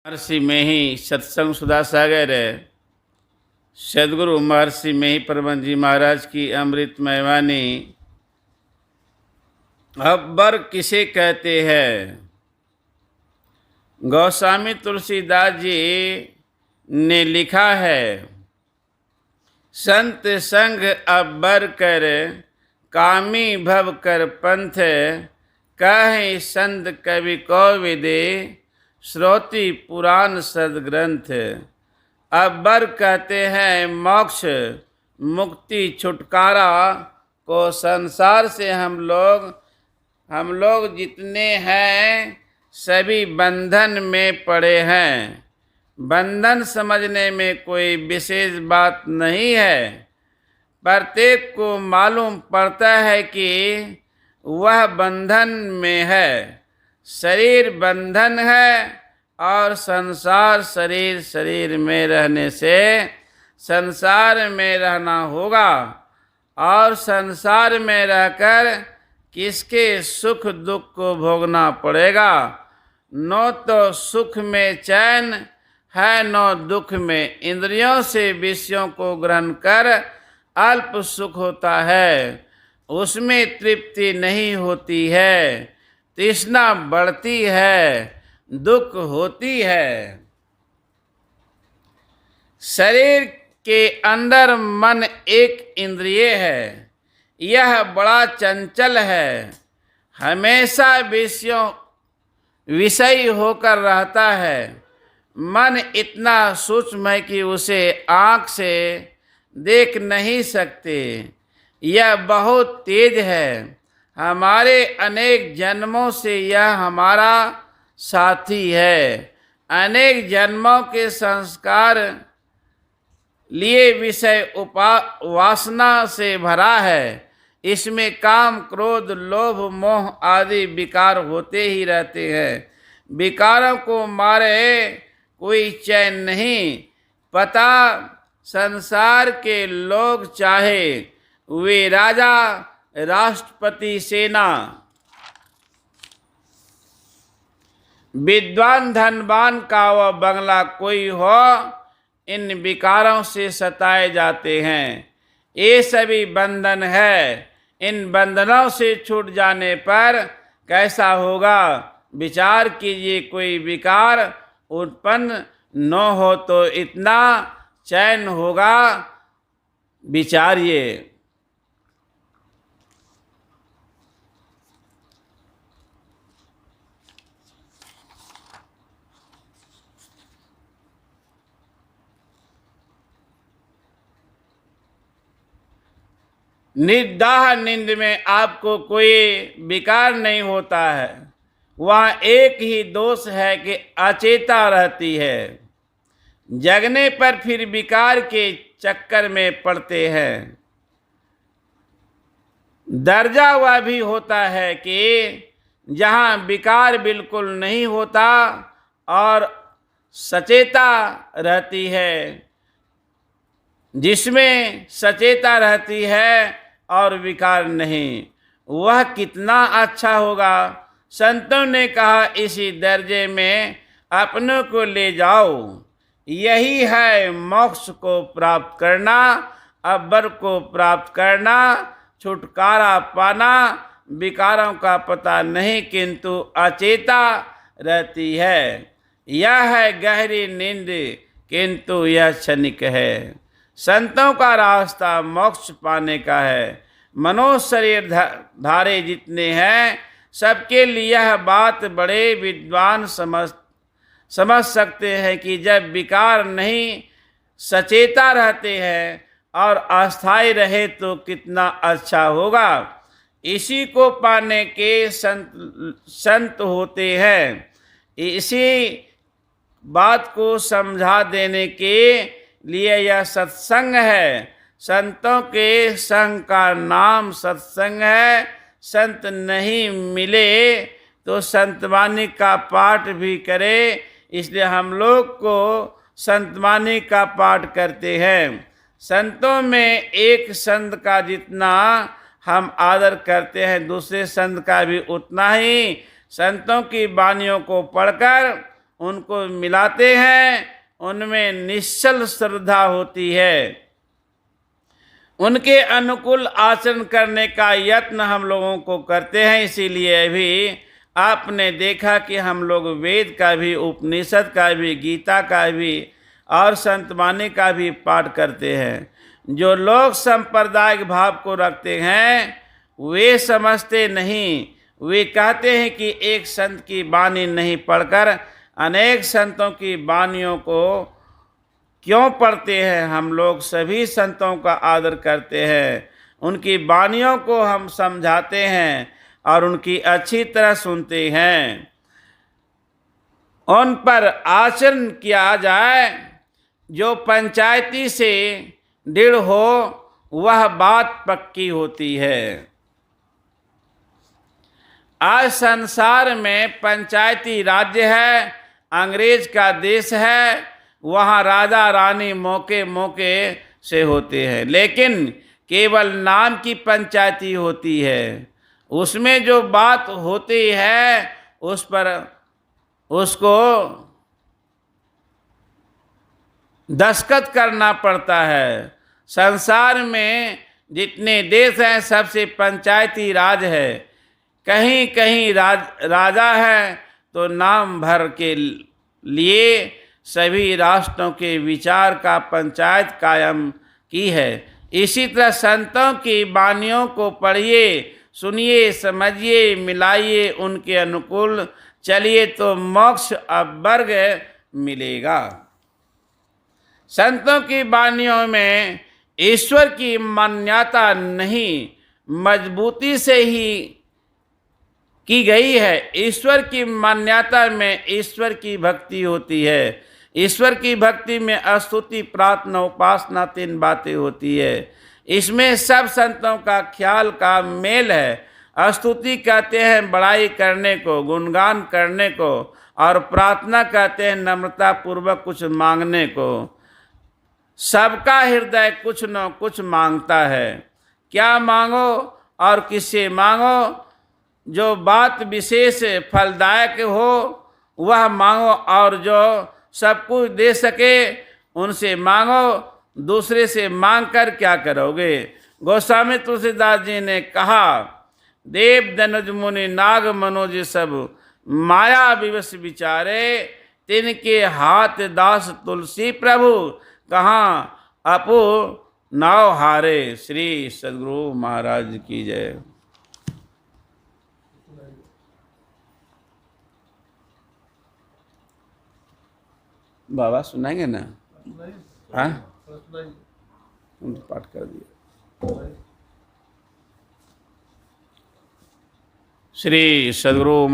महर्षि में ही सत्संग सुधा सागर सदगुरु महर्षि में ही परमहंस जी महाराज की अमृतमय वाणी। अकबर किसे कहते हैं? गोस्वामी तुलसीदास जी ने लिखा है, संत संग अकबर कर कामी भव कर पंथ, कहे संत कवि को विदे श्रोति पुराण सदग्रंथ। अकबर कहते हैं मोक्ष मुक्ति छुटकारा को संसार से हम लोग जितने हैं सभी बंधन में पड़े हैं। बंधन समझने में कोई विशेष बात नहीं है। प्रत्येक को मालूम पड़ता है कि वह बंधन में है। शरीर बंधन है और संसार शरीर में रहने से संसार में रहना होगा। और संसार में रहकर किसके सुख दुख को भोगना पड़ेगा। न तो सुख में चैन है न दुख में। इंद्रियों से विषयों को ग्रहण कर अल्प सुख होता है, उसमें तृप्ति नहीं होती है। तृष्णा बढ़ती है, दुख होती है। शरीर के अंदर मन एक इंद्रिय है, यह बड़ा चंचल है, हमेशा विषयी होकर रहता है। मन इतना सूक्ष्म है कि उसे आँख से देख नहीं सकते। यह बहुत तेज है। हमारे अनेक जन्मों से यह हमारा साथी है। अनेक जन्मों के संस्कार लिए विषय वासना से भरा है। इसमें काम क्रोध लोभ मोह आदि विकार होते ही रहते हैं। विकारों को मारे कोई चैन नहीं। पता संसार के लोग चाहे वे राजा राष्ट्रपति सेना विद्वान धनवान का वह बंगला कोई हो, इन विकारों से सताए जाते हैं। ये सभी बंधन है। इन बंधनों से छूट जाने पर कैसा होगा विचार कीजिए। कोई विकार उत्पन्न न हो तो इतना चैन होगा, विचारिए। निर्दाह नींद में आपको कोई विकार नहीं होता है। वहाँ एक ही दोष है कि अचेता रहती है। जगने पर फिर विकार के चक्कर में पड़ते हैं। दर्जा वह भी होता है कि जहाँ विकार बिल्कुल नहीं होता और सचेता रहती है। जिसमें सचेता रहती है और विकार नहीं, वह कितना अच्छा होगा। संतों ने कहा इसी दर्जे में अपनों को ले जाओ। यही है मोक्ष को प्राप्त करना, अकबर को प्राप्त करना, छुटकारा पाना। विकारों का पता नहीं किंतु अचेता रहती है। यह है गहरी नींद किंतु यह क्षणिक है। संतों का रास्ता मोक्ष पाने का है। मनुष्य शरीर धारे जितने हैं सबके लिए यह बात बड़े विद्वान समझ सकते हैं कि जब विकार नहीं सचेता रहते हैं और अस्थायी रहे तो कितना अच्छा होगा। इसी को पाने के संत होते हैं। इसी बात को समझा देने के लिए यह सत्संग है। संतों के संग का नाम सत्संग है। संत नहीं मिले तो संतवाणी का पाठ भी करे, इसलिए हम लोग को संतवाणी का पाठ करते हैं। संतों में एक संत का जितना हम आदर करते हैं दूसरे संत का भी उतना ही। संतों की वाणियों को पढ़कर उनको मिलाते हैं, उनमें निश्चल श्रद्धा होती है। उनके अनुकूल आचरण करने का यत्न हम लोगों को करते हैं। इसीलिए भी आपने देखा कि हम लोग वेद का भी, उपनिषद का भी, गीता का भी और संतवाणी का भी पाठ करते हैं। जो लोग सांप्रदायिक भाव को रखते हैं वे समझते नहीं, वे कहते हैं कि एक संत की वाणी नहीं पढ़कर अनेक संतों की वाणियों को क्यों पढ़ते हैं। हम लोग सभी संतों का आदर करते हैं, उनकी वाणियों को हम समझाते हैं और उनकी अच्छी तरह सुनते हैं। उन पर आचरण किया जाए, जो पंचायती से दृढ़ हो वह बात पक्की होती है। आज संसार में पंचायती राज्य है, अंग्रेज का देश है, वहाँ राजा रानी मौके मौके से होते हैं, लेकिन केवल नाम की पंचायती होती है। उसमें जो बात होती है उस पर उसको दस्तखत करना पड़ता है। संसार में जितने देश हैं सबसे पंचायती राज है। कहीं कहीं राजा है तो नाम भर के लिए सभी राष्ट्रों के विचार का पंचायत कायम की है। इसी तरह संतों की वाणियों को पढ़िए, सुनिए, समझिए, मिलाइए, उनके अनुकूल चलिए तो मोक्ष अवर्ग मिलेगा। संतों की वाणियों में ईश्वर की मान्यता नहीं, मजबूती से ही की गई है। ईश्वर की मान्यता में ईश्वर की भक्ति होती है। ईश्वर की भक्ति में स्तुति, प्रार्थना, उपासना 3 बातें होती है। इसमें सब संतों का ख्याल का मेल है। स्तुति कहते हैं बड़ाई करने को, गुणगान करने को, और प्रार्थना कहते हैं नम्रता पूर्वक कुछ मांगने को। सबका हृदय कुछ न कुछ मांगता है। क्या मांगो और किससे मांगो? जो बात विशेष फलदायक हो वह मांगो, और जो सब कुछ दे सके उनसे मांगो। दूसरे से मांग कर क्या करोगे? गोस्वामी तुलसीदास जी ने कहा, देव दनुज मुनि नाग मनोज सब माया विवश विचारे, तिनके हाथ दास तुलसी प्रभु, कहाँ अपो नाव हारे। श्री सद्गुरु महाराज की जय। बाबा सुनाएंगे ना? हाँ, पाठ कर दिया। श्री सद्गुरु